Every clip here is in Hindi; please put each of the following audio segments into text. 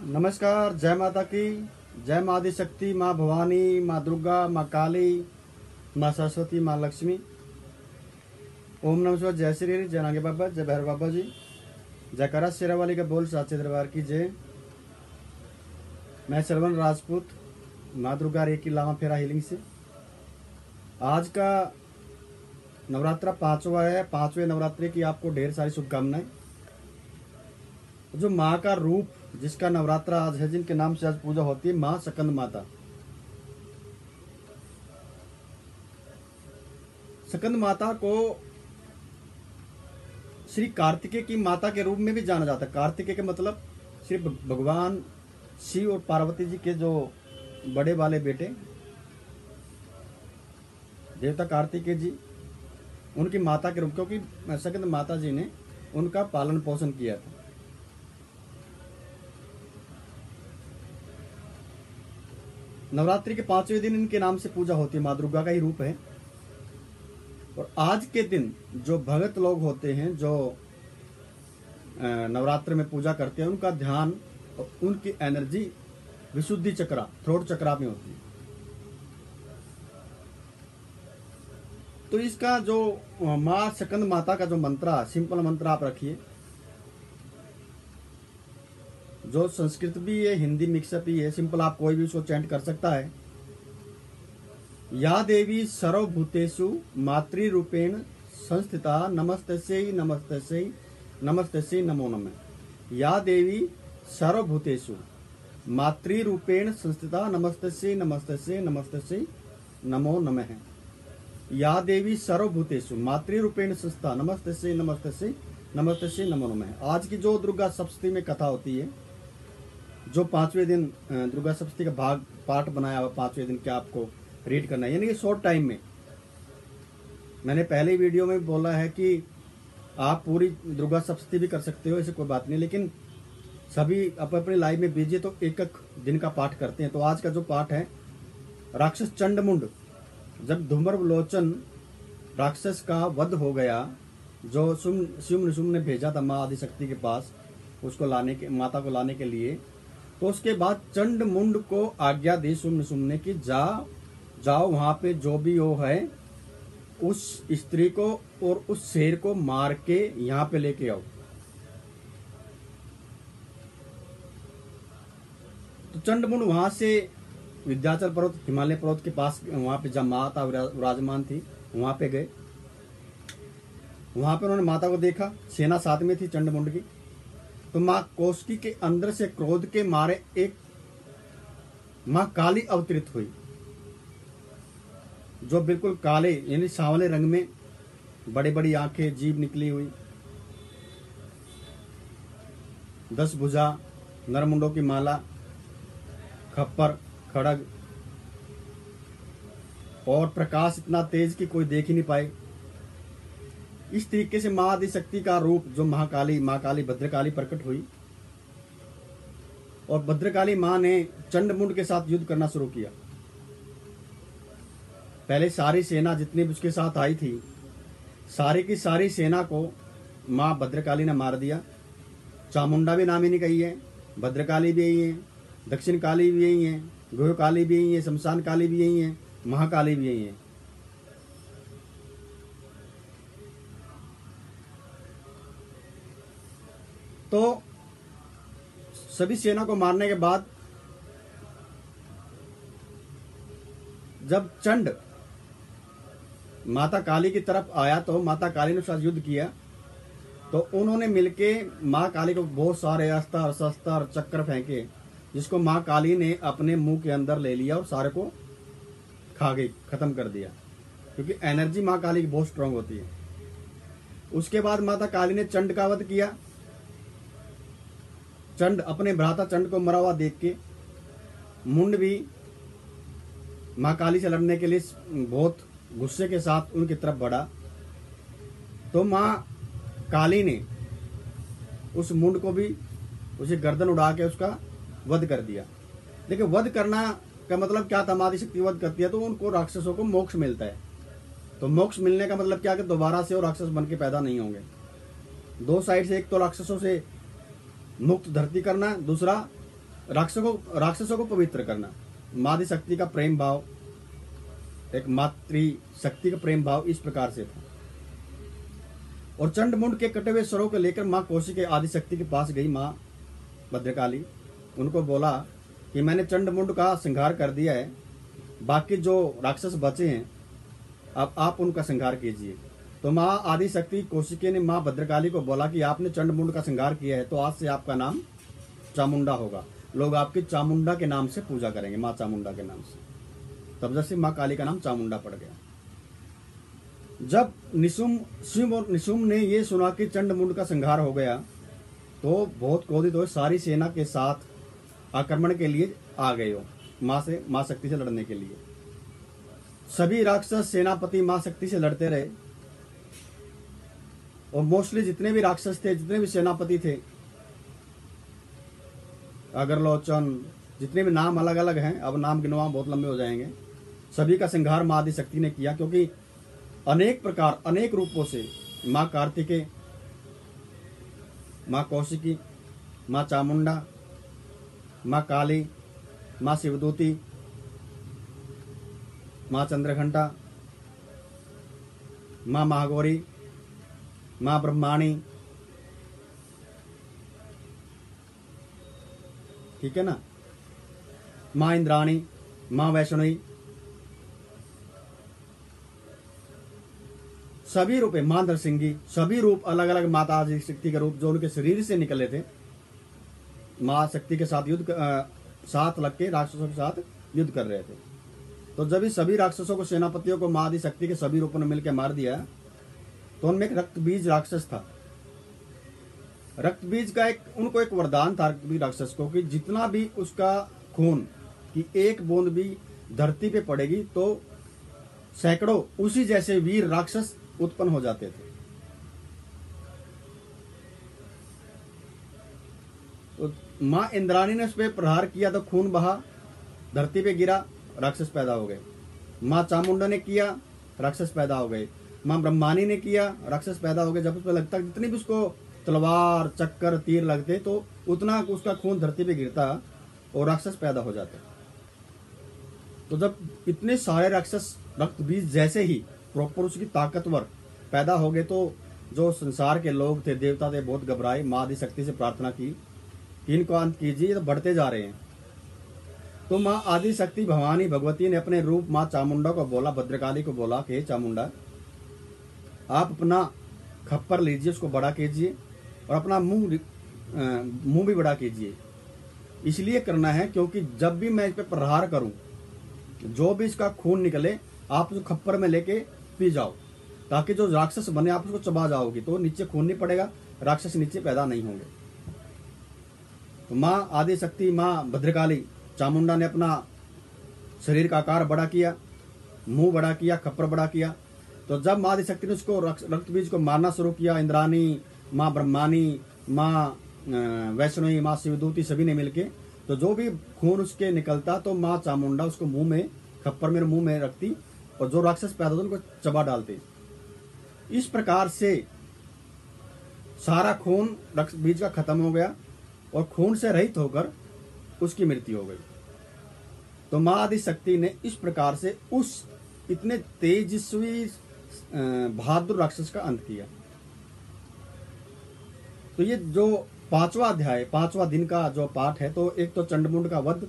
नमस्कार। जय माता की। जय माँ आदिशक्ति, माँ भवानी, माँ दुर्गा, माँ काली, माँ सरस्वती, माँ लक्ष्मी। ओम नमः शिवाय। जय श्री हरि, जय नागे बाबा, जय भैरव बाबा जी, जय करा शेरा वाली का बोल साचे दरबार की जय। मैं श्रवण राजपूत, माँ दुर्गा रेकी लामा फेरा हीलिंग से। आज का नवरात्रा पांचवा है। पांचवें नवरात्रि की आपको ढेर सारी शुभकामनाएं। जो माँ का रूप जिसका नवरात्रा आज है, जिनके नाम से आज पूजा होती है, माँ सकंद माता। सकंद माता को श्री कार्तिकेय की माता के रूप में भी जाना जाता है। कार्तिकेय के मतलब श्री भगवान शिव और पार्वती जी के जो बड़े वाले बेटे देवता कार्तिकेय जी, उनकी माता के रूप, क्योंकि सकंद माता जी ने उनका पालन पोषण किया था। नवरात्रि के पांचवें दिन इनके नाम से पूजा होती है। माँ दुर्गा का ही रूप है। और आज के दिन जो भगत लोग होते हैं, जो नवरात्र में पूजा करते हैं, उनका ध्यान और उनकी एनर्जी विशुद्धि चक्रा, थ्रोट चक्रा में होती है। तो इसका जो माँ सकंद माता का जो मंत्र, सिंपल मंत्र आप रखिए, जो संस्कृत भी है, हिंदी मिक्सअप ही है, सिंपल आप कोई भी उसको चैंट कर सकता है। या देवी सर्वभूतेषु मातृरूपेण संस्थिता नमस्तस्यै नमस्तस्यै नमस्तस्यै नमो नमः। या देवी सर्वभूतेषु मातृरूपेण संस्थिता नमस्तस्यै नमस्तस्यै नमस्तस्यै नमो नमः। या देवी सर्वभूतेषु मातृरूपेण संस्थिता नमस्तस्यै नमस्तस्यै नमस्तस्यै नमो नमः। आज की जो दुर्गा सप्तमी में कथा होती है, जो पांचवें दिन दुर्गा सप्तमी का भाग पाठ बनाया हुआ, पांचवें दिन क्या आपको रीड करना है, यानी कि शॉर्ट टाइम में। मैंने पहले वीडियो में बोला है कि आप पूरी दुर्गा सप्तमी भी कर सकते हो, ऐसे कोई बात नहीं, लेकिन सभी अपनी लाइफ में बिजी, तो एक एक दिन का पाठ करते हैं। तो आज का जो पाठ है, राक्षस चंडमुंड, जब धूम्र लोचन राक्षस का वध हो गया, जो शुम्भ निशुम्भ ने भेजा था माँ आदिशक्ति के पास उसको लाने के, माता को लाने के लिए, तो उसके बाद चंडमुंड को आज्ञा दी शुम्भ निशुम्भ ने कि जाओ वहां पे जो भी वो है, उस स्त्री को और उस शेर को मार के यहाँ पे लेके आओ। तो चंडमुंड वहां से विंध्याचल पर्वत, हिमालय पर्वत के पास, वहां पे जब माता विराजमान थी, वहां पे गए। वहां पे उन्होंने माता को देखा, सेना साथ में थी चंडमुंड की। तो माँ कौशिकी के अंदर से क्रोध के मारे एक माँ काली अवतरित हुई, जो बिल्कुल काले यानी सांवले रंग में, बड़ी बड़ी आंखें, जीभ निकली हुई, 10 भुजा, नरमुंडों की माला, खप्पर, खड़ग, और प्रकाश इतना तेज कि कोई देख ही नहीं पाए। इस तरीके से माँ आदिशक्ति का रूप, जो महाकाली, माँ काली भद्रकाली प्रकट हुई। और भद्रकाली माँ ने चंडमुंड के साथ युद्ध करना शुरू किया। पहले सारी सेना जितनी भी उसके साथ आई थी, सारी की सारी सेना को माँ भद्रकाली ने मार दिया। चामुंडा भी नाम ही नहीं कही है, भद्रकाली भी यही है, दक्षिण काली भी यही है, गोह काली भी यही है, शमशान काली भी यही है, महाकाली भी यही है। तो सभी सेना को मारने के बाद जब चंड माता काली की तरफ आया, तो माता काली ने उसके साथ युद्ध किया। तो उन्होंने मिलके माँ काली को बहुत सारे अस्त्र शस्त्र चक्र फेंके, जिसको माँ काली ने अपने मुंह के अंदर ले लिया और सारे को खा गई, खत्म कर दिया, क्योंकि एनर्जी माँ काली की बहुत स्ट्रांग होती है। उसके बाद माता काली ने चंड का वध किया। चंड अपने भ्राता चंड को मरा हुआ देख के मुंड भी माँ काली से लड़ने के लिए बहुत गुस्से के साथ उनकी तरफ बढ़ा। तो माँ काली ने उस मुंड को भी, उसे गर्दन उड़ा के उसका वध कर दिया। लेकिन वध करना का मतलब क्या था? माँ आदिशक्ति वध करती है तो उनको, राक्षसों को मोक्ष मिलता है। तो मोक्ष मिलने का मतलब क्या कि दोबारा से वो राक्षस बन के पैदा नहीं होंगे। दो साइड से, एक तो राक्षसों से मुक्त धरती करना, दूसरा राक्षसों को पवित्र करना। मादी शक्ति का प्रेम भाव, एक मातृ शक्ति का प्रेम भाव इस प्रकार से था। और चंडमुंड के कटे हुए स्वरों को लेकर माँ कौशिकी आदि शक्ति के पास गई माँ भद्रकाली। उनको बोला कि मैंने चंडमुंड का संहार कर दिया है, बाकी जो राक्षस बचे हैं अब आप उनका संहार कीजिए। तो माँ आदि शक्ति कौशिकी ने माँ भद्रकाली को बोला कि आपने चंडमुंड का संहार किया है तो आज से आपका नाम चामुंडा होगा, लोग आपकी चामुंडा के नाम से पूजा करेंगे, माँ चामुंडा के नाम से। तब से माँ काली का नाम चामुंडा पड़ गया। जब निशुम्भ ने ये सुना कि चंडमुंड का संहार हो गया तो बहुत क्रोधित हुए, सारी सेना के साथ आक्रमण के लिए आ गए हो माँ शक्ति से लड़ने के लिए। सभी राक्षस सेनापति माँ शक्ति से लड़ते रहे और मोस्टली जितने भी राक्षस थे, जितने भी सेनापति थे, अगरलोचन, जितने भी नाम अलग अलग हैं, अब नाम गिनवा बहुत लंबे हो जाएंगे, सभी का संहार माँ आदि शक्ति ने किया। क्योंकि अनेक प्रकार अनेक रूपों से माँ कार्तिकेय, माँ कौशिकी, माँ चामुंडा, माँ काली, माँ शिवदूती, माँ चंद्रघंटा, माँ महागौरी, माँ ब्रह्माणी, ठीक है ना, माँ इंद्राणी, माँ वैष्णवी, सभी रूप है, माँ नरसिंगी, सभी रूप अलग अलग माता आदि शक्ति के रूप जो उनके शरीर से निकले थे, माँ शक्ति के साथ साथ लग के राक्षसों के साथ युद्ध कर रहे थे। तो जब इस सभी राक्षसों को, सेनापतियों को माँ आदि शक्ति के सभी रूपों ने मिलकर मार दिया तो उनमें एक रक्त बीज राक्षस था। रक्त बीज का उनको एक वरदान था रक्त बीज राक्षस को कि जितना भी उसका खून की एक बूंद भी धरती पे पड़ेगी तो सैकड़ों उसी जैसे वीर राक्षस उत्पन्न हो जाते थे। तो माँ इंद्राणी ने उस पर प्रहार किया तो खून बहा, धरती पे गिरा, राक्षस पैदा हो गए। माँ चामुंडा ने किया, राक्षस पैदा हो गए। माँ ब्रह्मानी ने किया, राक्षस पैदा हो गए। जब उस पर लगता जितनी भी उसको तलवार चक्कर तीर लगते तो उतना उसका खून धरती पे गिरता और राक्षस पैदा हो जाते। तो जब इतने सारे राक्षस रक्त बीज जैसे ही प्रॉपर उसकी ताकतवर पैदा हो गए तो जो संसार के लोग थे, देवता थे, बहुत घबराए। माँ आदि शक्ति से प्रार्थना की कि इनको अंत कीजिए, तो बढ़ते जा रहे हैं। तो माँ आदि शक्ति भवानी भगवती ने अपने रूप माँ चामुंडा को बोला, भद्रकाली को बोला कि चामुंडा आप अपना खप्पर लीजिए, उसको बड़ा कीजिए और अपना मुंह भी बड़ा कीजिए। इसलिए करना है क्योंकि जब भी मैं इस पर प्रहार करूं, जो भी इसका खून निकले आप उसको खप्पर में लेके पी जाओ, ताकि जो राक्षस बने आप उसको चबा जाओगी तो नीचे खून नहीं पड़ेगा, राक्षस नीचे पैदा नहीं होंगे। तो माँ आदि शक्ति माँ भद्रकाली चामुंडा ने अपना शरीर का आकार बड़ा किया, मुंह बड़ा किया, खप्पर बड़ा किया। तो जब माँ आदि शक्ति ने उसको रक्त बीज को मारना शुरू किया, इंद्राणी, माँ ब्रह्मानी, माँ वैष्णवी, माँ शिवदूती सभी ने मिलके, तो जो भी खून उसके निकलता तो माँ चामुंडा उसको मुंह में, खप्पर में, मुंह में रखती और जो राक्षस पैदा होता उनको चबा डालती। इस प्रकार से सारा खून रक्त बीज का खत्म हो गया और खून से रहित होकर उसकी मृत्यु हो गई। तो माँ आदि शक्ति ने इस प्रकार से उस इतने तेजस्वी बहादुर राक्षस का अंत किया। तो ये जो पांचवा अध्याय, पांचवा दिन का जो पाठ है, तो एक तो चंडमुंड का वध,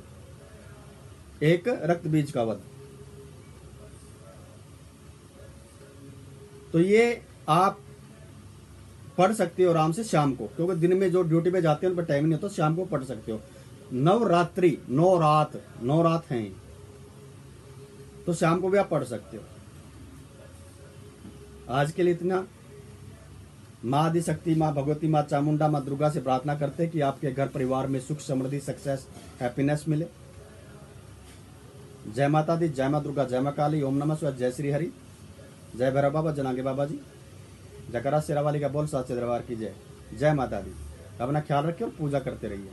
एक रक्त बीज का वध। तो ये आप पढ़ सकते हो आराम से शाम को, क्योंकि दिन में जो ड्यूटी पे जाते हैं उन पर टाइम नहीं होता, शाम को पढ़ सकते हो। नवरात्रि, 9 रात हैं, तो शाम को भी आप पढ़ सकते हो। आज के लिए इतना। माँ आदि शक्ति, माँ भगवती, माँ चामुंडा, माँ दुर्गा से प्रार्थना करते हैं कि आपके घर परिवार में सुख, समृद्धि, सक्सेस, हैप्पीनेस मिले। जय माता दी, जय माँ दुर्गा, जय माँ काली, ओम नमः शिवाय, जय श्री हरि, जय भैरव बाबा, जनागे बाबा जी, जकरा शेरावाली का बोल, साचे दरबार की जय। जय माता दी। अपना ख्याल रखिए और पूजा करते रहिए।